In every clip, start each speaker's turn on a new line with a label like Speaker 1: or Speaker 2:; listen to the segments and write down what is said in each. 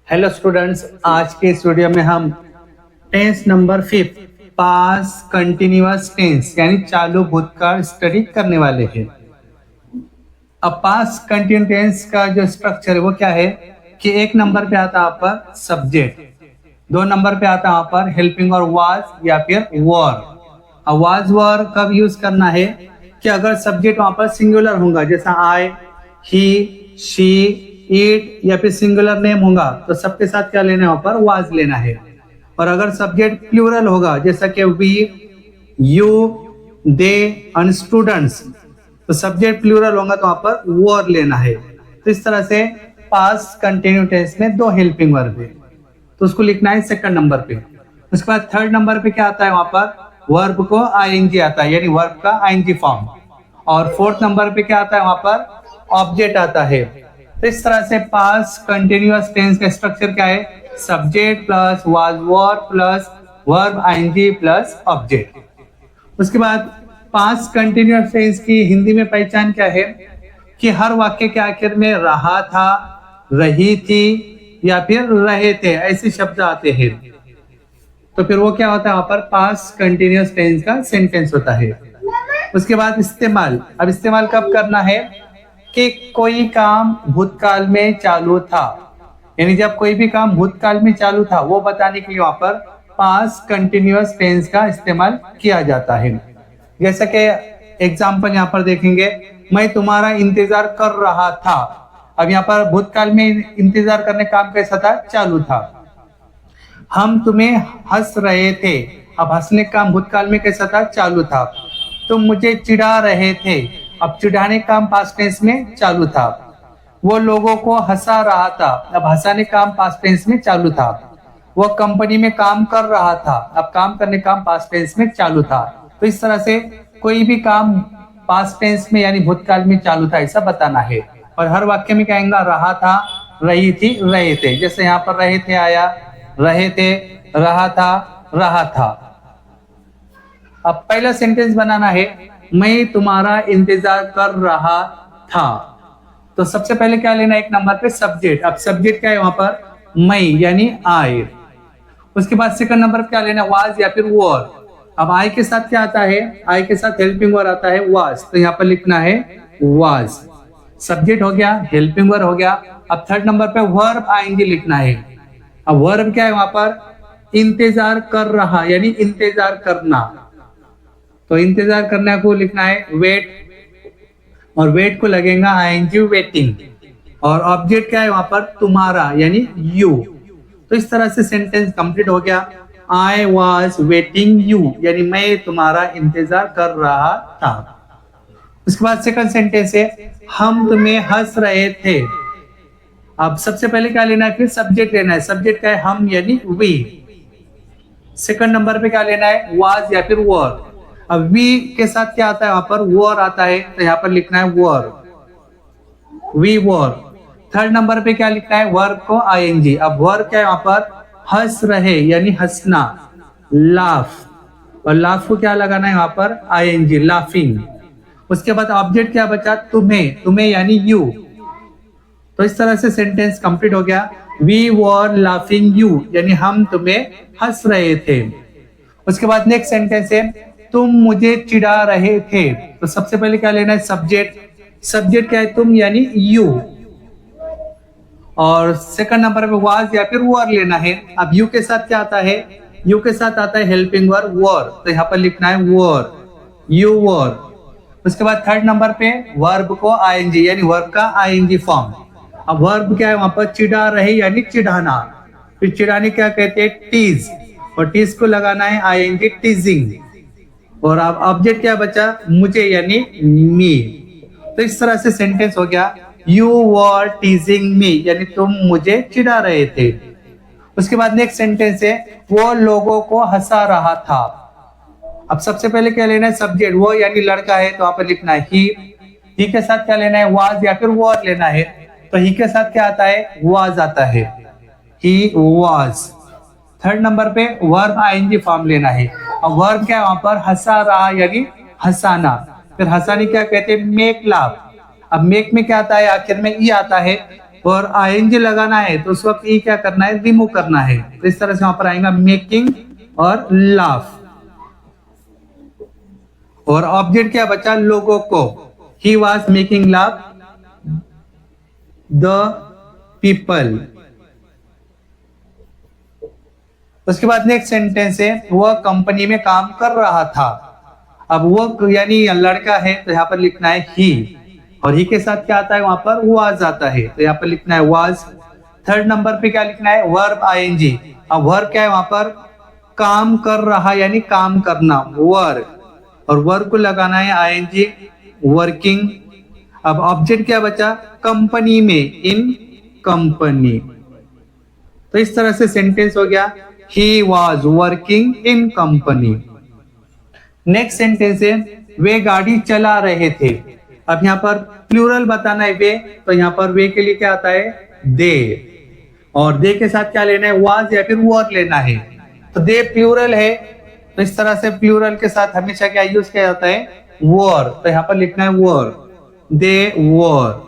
Speaker 1: Hello students, आज के इस वीडियो में हम टेंस नंबर 5 पास कंटिन्यूअस टेंस यानी चालू भूतकाल स्टडी करने वाले हैं। अब पास कंटिन्यूअस टेंस का जो स्ट्रक्चर है वो क्या है कि एक नंबर पे आता है वहां पर सब्जेक्ट, दो नंबर पे आता है वहां पर हेल्पिंग और वाज या फिर वर। अब वाज वर कब यूज करना है कि अगर सब्जेक्ट वहां पर सिंगुलर होगा, जैसा आई, ही, शी, इट या फिर सिंगुलर नेम होगा तो सबके साथ क्या लेना है वहां पर वाज लेना है। और अगर सब्जेक्ट प्लूरल होगा जैसा कि we, you, they and students, तो सब्जेक्ट प्लूरल होगा तो वहां पर वर लेना है। तो इस तरह से पास्ट कंटिन्यूअस टेंस में दो हेल्पिंग वर्ब है, तो उसको लिखना है सेकंड नंबर पे। उसके बाद थर्ड नंबर पे क्या आता है वहां पर वर्ब को आईएनजी आता है यानी वर्ब का आईएनजी फॉर्म। और फोर्थ नंबर पे क्या आता है वहां पर ऑब्जेक्ट आता है। तो इस तरह से पास्ट कंटिन्यूअस टेंस का स्ट्रक्चर क्या है, subject plus was were plus verb ING plus object. उसके बाद पास्ट कंटिन्यूअस टेंस की हिंदी में पहचान क्या है कि हर वाक्य के आखिर में रहा था, रही थी या फिर रहे थे ऐसे शब्द आते हैं, तो फिर वो क्या होता है वहां पर पास्ट कंटिन्यूअस टेंस का सेंटेंस होता है। उसके बाद इस्तेमाल, अब इस्तेमाल कब करना है कि कोई काम भूतकाल में चालू था, यानी जब कोई भी काम भूतकाल में चालू था वो बताने के लिए वहां पर पास्ट कंटिन्यूअस टेंस का इस्तेमाल किया जाता है। जैसा कि एग्जाम्पल यहाँ पर देखेंगे, मैं तुम्हारा इंतजार कर रहा था। अब यहाँ पर भूतकाल में इंतजार करने काम कैसा था, चालू था। हम तुम्हें हंस रहे थे, अब हंसने का काम भूतकाल में कैसा था, चालू था। तुम मुझे चिढ़ा रहे थे, अब चिढ़ाने काम पास्ट टेंस में चालू था। वो लोगों को हंसा रहा था, अब हंसाने काम पास्ट टेंस में चालू था। वो कंपनी में काम कर रहा था, अब काम करने काम पास्ट टेंस में चालू था। तो इस तरह से कोई भी काम पास्ट टेंस में यानी भूतकाल में चालू था ऐसा बताना है। और हर वाक्य में क्या आएगा, रहा था, रही थी, रहे थे। जैसे यहाँ पर रहे थे आया, रहे थे, रहा था, रहा था। अब पहला सेंटेंस बनाना है, मैं तुम्हारा इंतजार कर रहा था। तो सबसे पहले क्या लेना है, एक नंबर पे सब्जेक्ट। अब सब्जेक्ट क्या है वहां पर, मैं यानी आई। उसके बाद सेकंड नंबर पे क्या लेना, वाज या फिर वर। अब आई के साथ क्या आता है, आई के साथ हेल्पिंग वर्ब आता है वाज, तो यहाँ पर लिखना है वाज। सब्जेक्ट हो गया, हेल्पिंग वर्ब हो गया। अब थर्ड नंबर पे वर्ब आईएनजी लिखना है। अब वर्ब क्या है वहां पर, इंतजार कर रहा यानी इंतजार करना, तो इंतजार करने को लिखना है वेट, और वेट को लगेगा आईएनजी वेटिंग। और ऑब्जेक्ट क्या है वहां पर, तुम्हारा यानी यू। तो इस तरह से सेंटेंस कंप्लीट हो गया, आई वॉज वेटिंग यू यानी मैं तुम्हारा इंतजार कर रहा था। उसके बाद सेकंड सेंटेंस है, हम तुम्हें हंस रहे थे। अब सबसे पहले क्या लेना है, फिर सब्जेक्ट लेना है। सब्जेक्ट क्या है, हम यानी वी। सेकंड नंबर पे क्या लेना है, वाज या फिर वर। अब वी के साथ क्या आता है वहां पर, वर आता है, तो यहाँ पर लिखना है वर, वी वर। थर्ड नंबर पे क्या लिखना है, वर्ब को आईएनजी। अब वर्ब क्या है वहां पर, हंस रहे यानी हंसना, लाफ, और लाफ को क्या लगाना है वहां पर, आईएनजी, लाफिंग। उसके बाद ऑब्जेक्ट क्या बचा, तुम्हें, तुम्हें यानी यू। तो इस तरह से सेंटेंस कंप्लीट हो गया, वी वर लाफिंग यू यानी हम तुम्हें हंस रहे थे। उसके बाद नेक्स्ट सेंटेंस है, तुम मुझे चिढ़ा रहे थे। तो सबसे पहले क्या लेना है, सब्जेक्ट। सब्जेक्ट क्या है, तुम यानी यू। और सेकंड नंबर पे वाज या फिर वर लेना है। अब यू के साथ क्या आता है, यू के साथ आता है हेल्पिंग वर्ब वर, तो यहाँ पर लिखना है वर, यू वर। उसके बाद थर्ड नंबर पे वर्ब को आईएनजी यानी वर्ब का आईएनजी फॉर्म। अब वर्ब क्या है वहां पर, चिढ़ा रहे यानी चिढ़ाना। फिर चिढ़ाने क्या कहते हैं, टीज, और टीज को लगाना है आईएनजी, टीजिंग। और अब ऑब्जेक्ट क्या बचा, मुझे यानी मी। तो इस तरह से सेंटेंस हो गया, यू वर टीजिंग मी यानी तुम मुझे चिढ़ा रहे थे। उसके बाद नेक्स्ट सेंटेंस है, वो लोगों को हंसा रहा था। अब सबसे पहले क्या लेना है, सब्जेक्ट, वो यानी लड़का है, तो वहां पर लिखना है ही के साथ क्या लेना है, वाज या फिर वर लेना है। तो ही के साथ क्या आता है, वाज आता है, ही वाज। थर्ड नंबर पे वर्ब आईएनजी फॉर्म लेना है। अब वर्ब क्या है वहां पर, हंसा रहा यानी हंसाना। फिर हंसाने क्या कहते हैं, मेक लाफ। अब मेक में क्या आता है, आखिर में ई आता है, और आईएनजी लगाना है तो उस वक्त ई क्या करना है, रिमूव करना है। तो इस तरह से वहां पर आएगा मेकिंग और लाफ। और ऑब्जेक्ट क्या बचा, लोगों को, he was making laugh the people. उसके बाद नेक्स्ट सेंटेंस है वह कंपनी में काम कर रहा था। अब वो यानी लड़का है तो यहाँ पर लिखना है ही, और ही के साथ क्या आता है, वहां पर वाज आता है, तो यहाँ पर लिखना है वाज। थर्ड नंबर पे क्या लिखना है, वर्ब आईएनजी। अब वर्ब क्या है, वहां पर काम कर रहा यानी काम करना, वर्क, और वर्क को लगाना है आईएनजी, वर्किंग। अब ऑब्जेक्ट क्या बचा, कंपनी में, इन कंपनी। तो इस तरह से सेंटेंस हो गया, he was working in company. Next sentence है वे गाड़ी चला रहे थे। अब यहाँ पर प्लूरल बताना है वे, तो यहाँ पर वे के लिए क्या आता है, दे, और दे के साथ क्या लेना है, वाज या फिर वर लेना है। तो दे प्लूरल है, तो इस तरह से प्लूरल के साथ हमेशा क्या यूज किया जाता है, वर, तो यहाँ पर लिखना है वर, दे वर।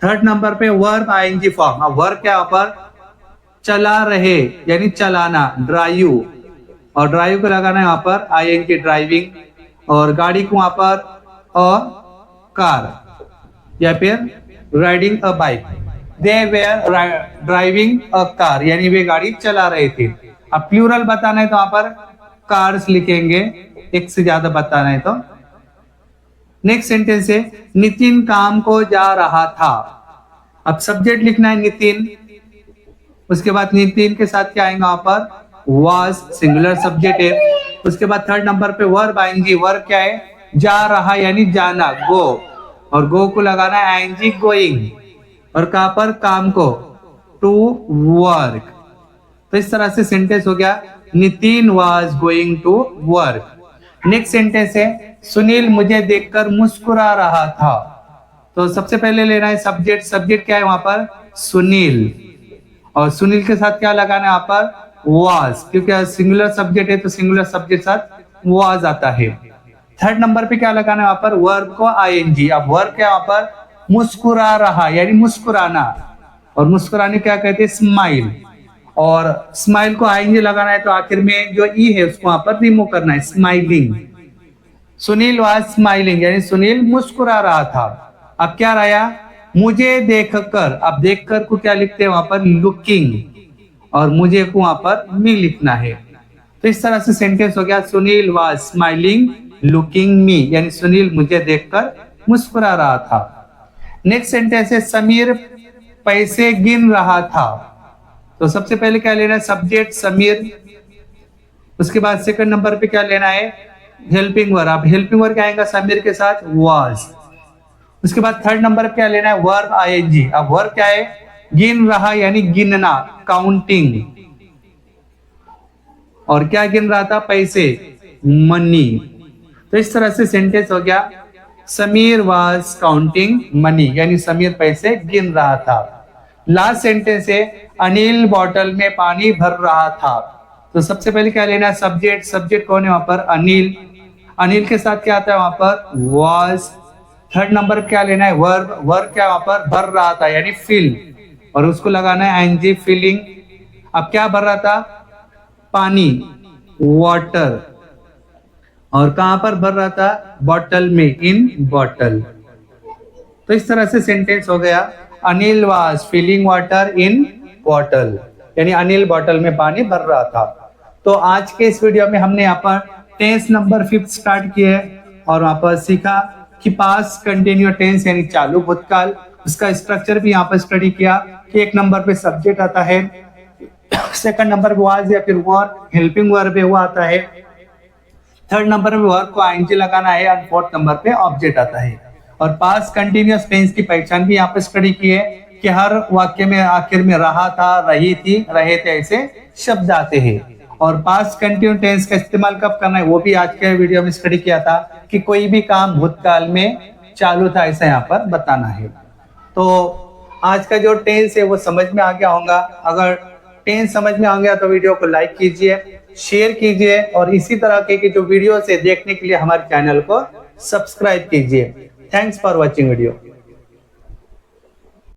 Speaker 1: थर्ड नंबर पे वर्ब आईएनजी फॉर्म। अब वर्ब क्या यहाँ पर, चला रहे यानी चलाना, ड्राइव, और ड्राइव को लगाना है वहां पर आईएनजी, ड्राइविंग, और गाड़ी को वहां पर अ कार या फिर riding a bike. They were driving a car यानी वे गाड़ी चला रहे थे। अब प्लूरल बताना है तो वहां पर कार्स लिखेंगे, एक से ज्यादा बताना है तो। नेक्स्ट सेंटेंस है नितिन काम को जा रहा था। अब सब्जेक्ट लिखना है नितिन, उसके बाद नितिन के साथ क्या आएगा वहां पर, वाज, सिंगुलर सब्जेक्ट है। उसके बाद थर्ड नंबर पे वर्ब आईएनजी, वर्ब क्या है, जा रहा यानी जाना, गो, और गो को लगाना है आईएनजी, गोइंग, और कहां पर, काम को, टू वर्क। तो इस तरह से सेंटेंस हो गया, Nitin was going to work. Next sentence है सुनील मुझे देखकर मुस्कुरा रहा था। तो सबसे पहले लेना है सब्जेक्ट, सब्जेक्ट क्या है वहां पर, सुनील, और सुनील के साथ क्या लगाना है यहाँ पर, वाज, क्योंकि सिंगुलर सब्जेक्ट है तो सिंगुलर सब्जेक्ट साथ वाज आता है। थर्ड नंबर पे क्या लगाना है वहां पर, वर्ब को आईएनजी। अब वर्ब क्या वहां पर, मुस्कुरा रहा यानी मुस्कुराना, और मुस्कुराने क्या कहते हैं, स्माइल, और स्माइल को आईएनजी लगाना है तो आखिर में जो ई है उसको वहां पर रिमूव करना है, स्माइलिंग। सुनील वाज स्माइलिंग यानी सुनील मुस्कुरा रहा था। अब क्या रहा, मुझे देखकर। अब देखकर को क्या लिखते हैं वहां पर, लुकिंग, और मुझे को वहां पर मी लिखना है। तो इस तरह से सेंटेंस हो गया, सुनील वाज स्माइलिंग लुकिंग मी यानी सुनील मुझे देखकर मुस्कुरा रहा था। नेक्स्ट सेंटेंस है समीर पैसे गिन रहा था। तो सबसे पहले क्या लेना है, सब्जेक्ट समीर, उसके बाद सेकंड नंबर पे क्या लेना है, हेल्पिंग वर्ब। अब हेल्पिंग वर्ब क्या आएगा, समीर के साथ वाज। उसके बाद थर्ड नंबर पे क्या लेना है, वर्ब आईएनजी। अब वर्ब क्या है, गिन रहा यानी गिनना, काउंटिंग, और क्या गिन रहा था, पैसे, मनी। तो इस तरह से सेंटेंस हो गया, समीर वाज काउंटिंग मनी यानी समीर पैसे गिन रहा था। लास्ट सेंटेंस है अनिल बॉटल में पानी भर रहा था। तो सबसे पहले क्या लेना है, सब्जेक्ट, सब्जेक्ट कौन है वहां पर, अनिल, अनिल के साथ क्या आता है वहां पर, वाज। थर्ड नंबर क्या लेना है, वर्ब, वर्ब क्या वहां पर, भर रहा था यानी फिल, और उसको लगाना है आईएनजी, फिलिंग। अब क्या भर रहा था, पानी, वाटर, और कहां पर भर रहा था, बॉटल में, इन बॉटल। तो इस तरह से सेंटेंस हो गया, Anil was filling water in bottle यानी अनिल बॉटल में पानी भर रहा था। तो आज के इस वीडियो में हमने यहाँ पर टेंस नंबर 5 स्टार्ट किया है, और वहां पर सीखा कि पास्ट कंटिन्यूअस टेंस यानी चालू भूतकाल, उसका स्ट्रक्चर भी यहाँ पर स्टडी किया कि एक नंबर पे सब्जेक्ट आता है, सेकंड नंबर पे वाज या फिर वर, हेल्पिंग वर्ब वो आता है, थर्ड नंबर पे वर्ब को आईएनजी लगाना है, और फोर्थ नंबर पे ऑब्जेक्ट आता है। और पास्ट कंटिन्यूअस टेंस की पहचान भी यहाँ पे स्टडी की है कि हर वाक्य में आखिर में रहा था, रही थी, रहे थे ऐसे शब्द आते हैं। और पास्ट कंटिन्यूअस टेंस का इस्तेमाल कब करना है वो भी आज के वीडियो में स्टडी किया था कि कोई भी काम भूतकाल में चालू था ऐसा यहाँ पर बताना है। तो आज का जो टेंस है वो समझ में आ गया होगा। अगर टेंस समझ में आ गया तो वीडियो को लाइक कीजिए, शेयर कीजिए, और इसी तरह के जो वीडियो से देखने के लिए हमारे चैनल को सब्सक्राइब कीजिए। Thanks for watching video.